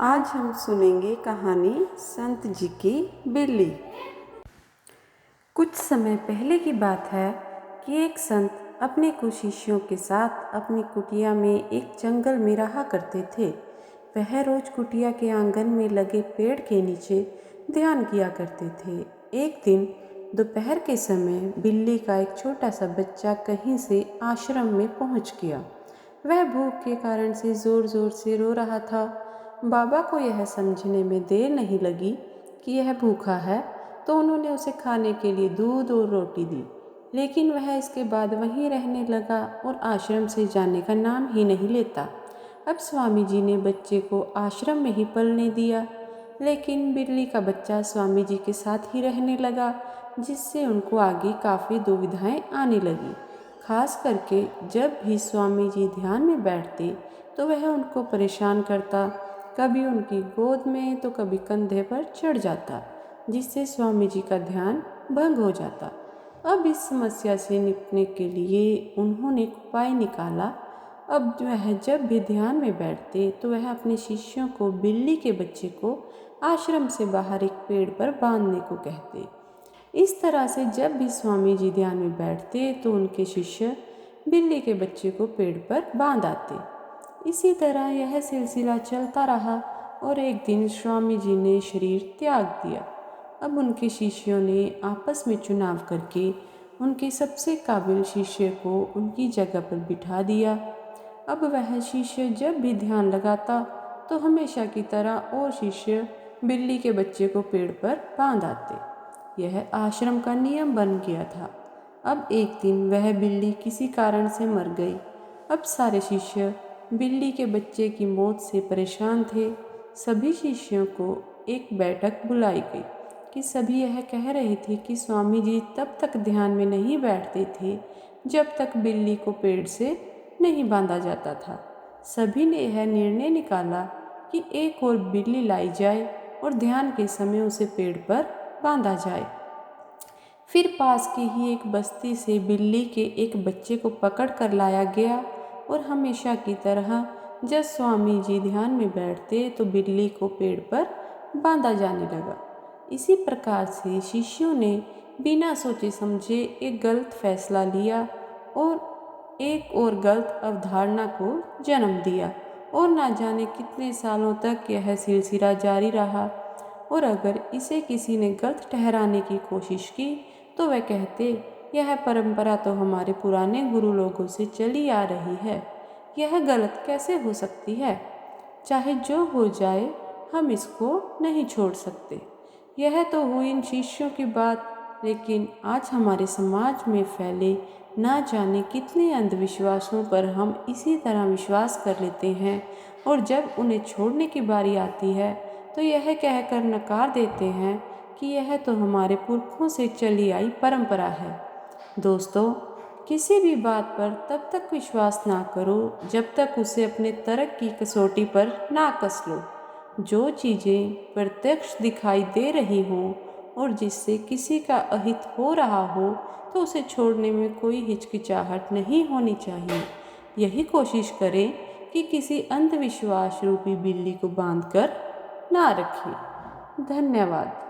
आज हम सुनेंगे कहानी संत जी की बिल्ली। कुछ समय पहले की बात है कि एक संत अपने कुछ शिष्यों के साथ अपनी कुटिया में एक जंगल में रहा करते थे। वह रोज कुटिया के आंगन में लगे पेड़ के नीचे ध्यान किया करते थे। एक दिन दोपहर के समय बिल्ली का एक छोटा सा बच्चा कहीं से आश्रम में पहुंच गया। वह भूख के कारण से जोर जोर से रो रहा था। बाबा को यह समझने में देर नहीं लगी कि यह भूखा है, तो उन्होंने उसे खाने के लिए दूध और रोटी दी। लेकिन वह इसके बाद वहीं रहने लगा और आश्रम से जाने का नाम ही नहीं लेता। अब स्वामी जी ने बच्चे को आश्रम में ही पलने दिया, लेकिन बिल्ली का बच्चा स्वामी जी के साथ ही रहने लगा, जिससे उनको आगे काफ़ी दुविधाएं आने लगी। खास करके जब भी स्वामी जी ध्यान में बैठते तो वह उनको परेशान करता, कभी उनकी गोद में तो कभी कंधे पर चढ़ जाता, जिससे स्वामी जी का ध्यान भंग हो जाता। अब इस समस्या से निपटने के लिए उन्होंने एक उपाय निकाला। अब वह जब भी ध्यान में बैठते तो वह अपने शिष्यों को बिल्ली के बच्चे को आश्रम से बाहर एक पेड़ पर बांधने को कहते। इस तरह से जब भी स्वामी जी ध्यान में बैठते तो उनके शिष्य बिल्ली के बच्चे को पेड़ पर बांध आते। इसी तरह यह सिलसिला चलता रहा और एक दिन स्वामी जी ने शरीर त्याग दिया। अब उनके शिष्यों ने आपस में चुनाव करके उनके सबसे काबिल शिष्य को उनकी जगह पर बिठा दिया। अब वह शिष्य जब भी ध्यान लगाता तो हमेशा की तरह और शिष्य बिल्ली के बच्चे को पेड़ पर बांध आते। यह आश्रम का नियम बन गया था। अब एक दिन वह बिल्ली किसी कारण से मर गई। अब सारे शिष्य बिल्ली के बच्चे की मौत से परेशान थे। सभी शिष्यों को एक बैठक बुलाई गई कि सभी यह कह रहे थे कि स्वामी जी तब तक ध्यान में नहीं बैठते थे जब तक बिल्ली को पेड़ से नहीं बांधा जाता था। सभी ने यह निर्णय निकाला कि एक और बिल्ली लाई जाए और ध्यान के समय उसे पेड़ पर बांधा जाए। फिर पास की ही एक बस्ती से बिल्ली के एक बच्चे को पकड़ कर लाया गया और हमेशा की तरह जब स्वामी जी ध्यान में बैठते तो बिल्ली को पेड़ पर बांधा जाने लगा। इसी प्रकार से शिष्यों ने बिना सोचे समझे एक गलत फैसला लिया और एक और गलत अवधारणा को जन्म दिया और ना जाने कितने सालों तक यह सिलसिला जारी रहा। और अगर इसे किसी ने गलत ठहराने की कोशिश की तो वह कहते, यह परंपरा तो हमारे पुराने गुरु लोगों से चली आ रही है, यह गलत कैसे हो सकती है। चाहे जो हो जाए हम इसको नहीं छोड़ सकते। यह तो हुई इन शिष्यों की बात, लेकिन आज हमारे समाज में फैले ना जाने कितने अंधविश्वासों पर हम इसी तरह विश्वास कर लेते हैं और जब उन्हें छोड़ने की बारी आती है तो यह कहकर नकार देते हैं कि यह तो हमारे पुरखों से चली आई परंपरा है। दोस्तों, किसी भी बात पर तब तक विश्वास ना करो जब तक उसे अपने तर्क की कसौटी पर ना कस लो। जो चीज़ें प्रत्यक्ष दिखाई दे रही हों और जिससे किसी का अहित हो रहा हो तो उसे छोड़ने में कोई हिचकिचाहट नहीं होनी चाहिए। यही कोशिश करें कि किसी अंधविश्वास रूपी बिल्ली को बांधकर ना रखें। धन्यवाद।